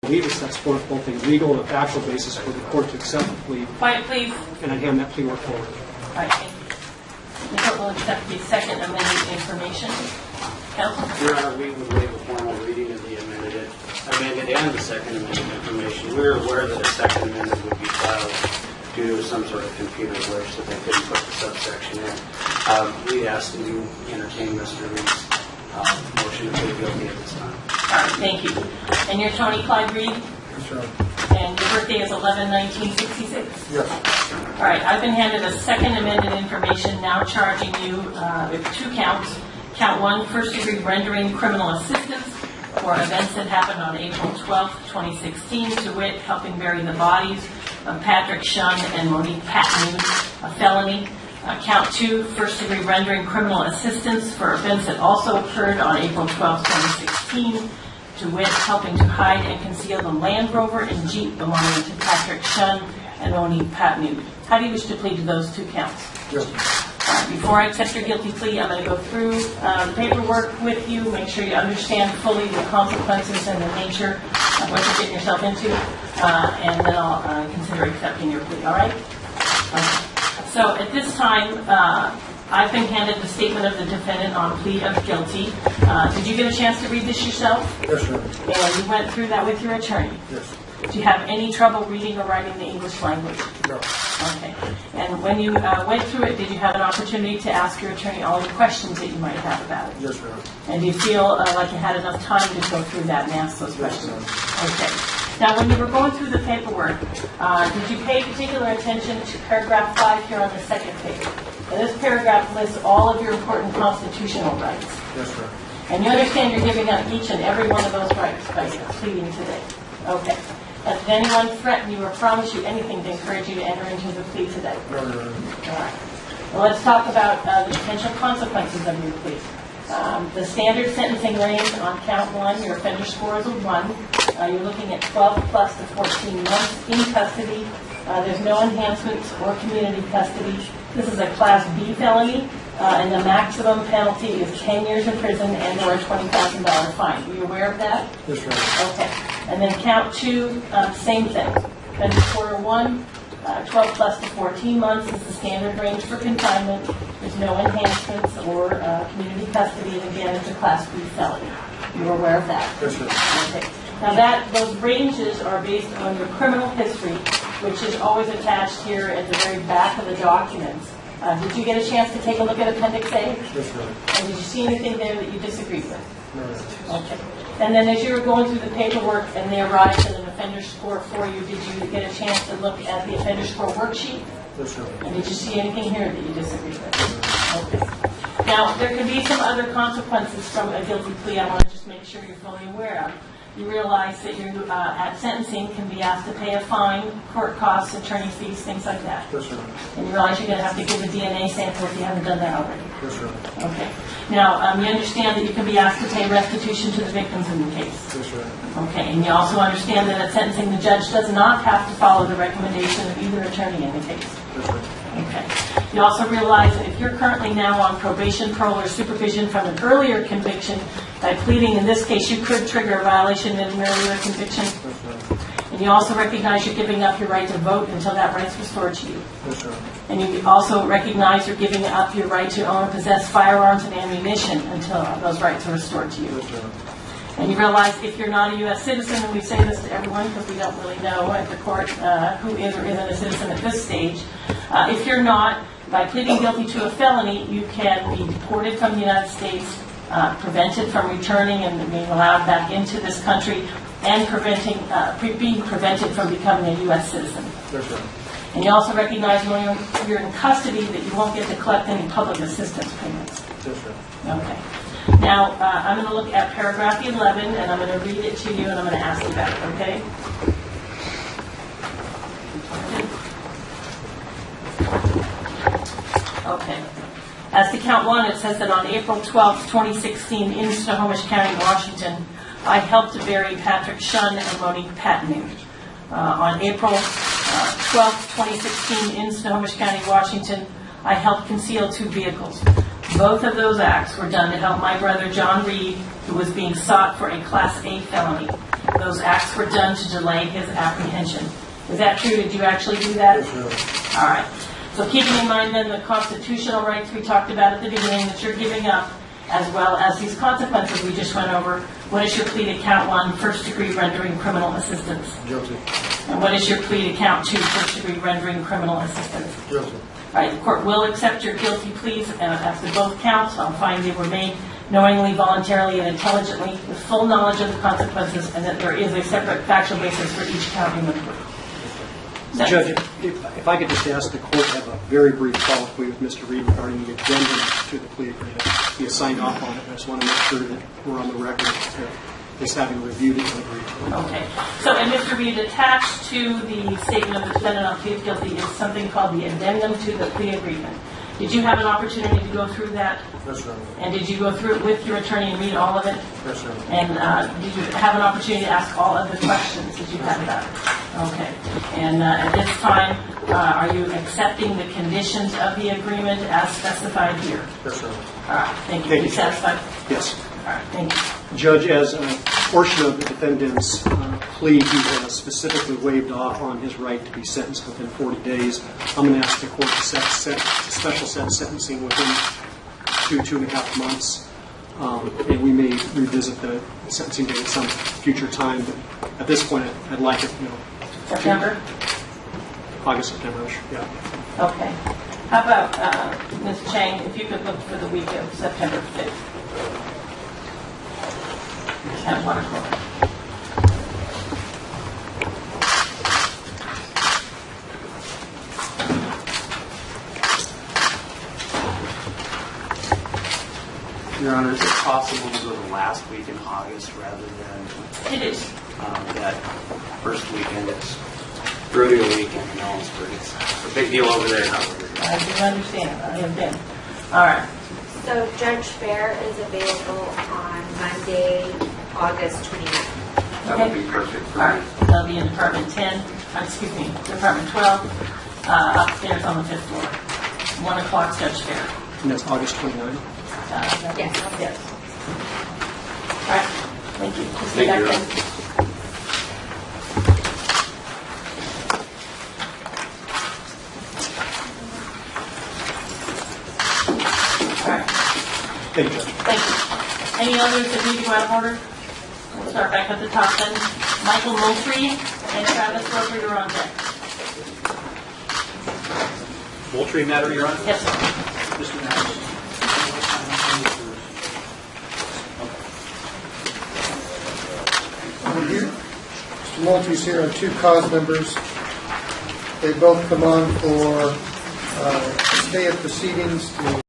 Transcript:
believe it sets forth both a legal and a factual basis for the court to accept the plea. Quiet, please. And I'd hand that plea work forward. All right, thank you. The court will accept the second amended information. Counsel? Your Honor, we would waive a formal reading of the amended and the second amended information. We're aware that a second amendment would be filed due to some sort of computer glitch that they couldn't put the subsection in. We ask that you entertain Mr. Reed's motion to plead guilty at this time. All right, thank you. And you're Tony Clyde Reed? Yes, Your Honor. And your birthday is 11/1966? Yes. All right, I've been handed a second amended information now charging you with 2 counts. Count 1, first-degree rendering criminal assistance for events that happened on April 12, 2016, to wit, helping bury the bodies of Patrick Shunn and Monique Patton, a felony. Count 2, first-degree rendering criminal assistance for events that also occurred on April 12, 2016, to wit, helping to hide and conceal the Land Rover and Jeep belonging to Patrick Shunn and Monique Patton. How do you wish to plead to those 2 counts? Yes. Before I accept your guilty plea, I'm going to go through the paperwork with you, make sure you understand fully the consequences and the nature of what you're getting yourself into, and then I'll consider accepting your plea, all right? So at this time, I've been handed the statement of the defendant on plea of guilty. Did you get a chance to read this yourself? Yes, Your Honor. And you went through that with your attorney? Yes. Do you have any trouble reading or writing the English language? No. Okay. And when you went through it, did you have an opportunity to ask your attorney all the questions that you might have about it? Yes, Your Honor. And do you feel like you had enough time to go through that and ask those questions? Okay. Now, when you were going through the paperwork, did you pay particular attention to paragraph 5 here on the second page? And this paragraph lists all of your important constitutional rights. Yes, Your Honor. And you understand you're giving up each and every one of those rights by pleading today. Okay. Has anyone threatened you or promised you anything to encourage you to enter into the plea today? No, Your Honor. All right. Well, let's talk about the potential consequences of your plea. The standard sentencing range on count 1, your offender score is a 1. You're looking at 12 plus to 14 months in custody. There's no enhancements or community custody. This is a Class B felony, and the maximum penalty is 10 years in prison and or a $20,000 fine. Are you aware of that? Yes, Your Honor. Okay. And then count 2, same thing. Offender score 1, 12 plus to 14 months is the standard range for confinement. There's no enhancements or community custody, and again, it's a Class B felony. You're aware of that? Yes, Your Honor. Okay. Now those ranges are based on your criminal history, which is always attached here at the very back of the documents. Did you get a chance to take a look at Appendix A? Yes, Your Honor. And did you see anything there that you disagreed with? No, Your Honor. Okay. And then as you were going through the paperwork and they arrived at an offender score for you, did you get a chance to look at the offender score worksheet? Yes, Your Honor. And did you see anything here that you disagreed with? Okay. Now, there can be some other consequences from a guilty plea I want to just make sure you're fully aware of. You realize that you, at sentencing, can be asked to pay a fine, court costs, attorney fees, things like that. Yes, Your Honor. And you realize you're going to have to give a DNA sample if you haven't done that already. Yes, Your Honor. Okay. Now, you understand that you can be asked to pay restitution to the victims in the case. Yes, Your Honor. Okay. And you also understand that at sentencing, the judge does not have to follow the recommendation of either attorney in the case. Yes, Your Honor. Okay. You also realize that if you're currently now on probation, parole, or supervision from an earlier conviction, by pleading in this case, you could trigger a violation in an earlier conviction. Yes, Your Honor. And you also recognize you're giving up your right to vote until that right's restored to you. Yes, Your Honor. And you also recognize you're giving up your right to own and possess firearms and ammunition until those rights are restored to you. Yes, Your Honor. And you realize if you're not a U.S. citizen, and we say this to everyone because we don't really know at the court who is or isn't a citizen at this stage, if you're not, by pleading guilty to a felony, you can be deported from the United States, prevented from returning and being allowed back into this country, and being prevented from becoming a U.S. citizen. Yes, Your Honor. And you also recognize when you're in custody that you won't get to collect any public assistance payments. Yes, Your Honor. Okay. Now, I'm going to look at paragraph 11, and I'm going to read it to you, and I'm going to ask you about it, okay? Okay. As to count 1, it says that on April 12, 2016, in Snohomish County, Washington, I helped to bury Patrick Shunn and Monique Patton. On April 12, 2016, in Snohomish County, Washington, I helped conceal 2 vehicles. Both of those acts were done to help my brother John Reed, who was being sought for a Class A felony. those acts were done to delay his apprehension. Is that true? Did you actually do that? All right. So keeping in mind then the constitutional rights we talked about at the beginning that you're giving up, as well as these consequences we just went over, what is your plea to count 1, first-degree rendering criminal assistance? Guilty. And what is your plea to count 2, first-degree rendering criminal assistance? Guilty. All right, the court will accept your guilty pleas after both counts. I'll find they were made knowingly, voluntarily, and intelligently with full knowledge of the consequences, and that there is a separate factual basis for each count in the plea. Judge, if I could just ask the court to have a very brief colloquy with Mr. Reed regarding the addendum to the plea agreement. He has signed off on it. I just want to make sure that we're on the record as having reviewed it and agreed to it. Okay. So, and Mr. Reed, attached to the statement of the defendant on plea of guilty is something called the addendum to the plea agreement. Did you have an opportunity to go through that? Yes, sir. And did you go through it with your attorney and read all of it? Yes, sir. And did you have an opportunity to ask all of the questions that you had about it? Okay. And at this time, are you accepting the conditions of the agreement as specified here? Yes, sir. All right. Thank you. Thank Are you you. satisfied? Yes. All right. Thank you. Judge, as a portion of the defendant's plea, he has specifically waived off on his right to be sentenced within 40 days. I'm going to ask the court to set special sentencing within 2.5 months. And we may revisit the sentencing date at some future time. But at this point, I'd like it, September? August, September-ish. Yeah. Okay. How about, Ms. Chang, if you could look for the week of September 5th? At 1 o'clock. Your Honor, is it possible to go the last week in August rather than It is. that first weekend? It's rodeo weekend in Ellensburg. It's a big deal over there. I do understand. I have been. All right. So Judge Fair is available on Monday, August 29th. That would be perfect for All me. right. That'll be in Department 10, Department 12, upstairs on the 5th floor. 1 o'clock, Judge Fair. And that's August 29th. Yes. Yes. All right. Thank you. We'll see Thank you you, back Your then. All right. Thank you, Judge. Thank you. Any others that need to go out of order? We'll start back at the top then. Michael Moultrie and Travis Roper, you're on deck. Moultrie matter, Your Honor? Yes, sir. Mr. Nash. Mr. Moultrie's here on 2 cause members. They both come on for stay of proceedings to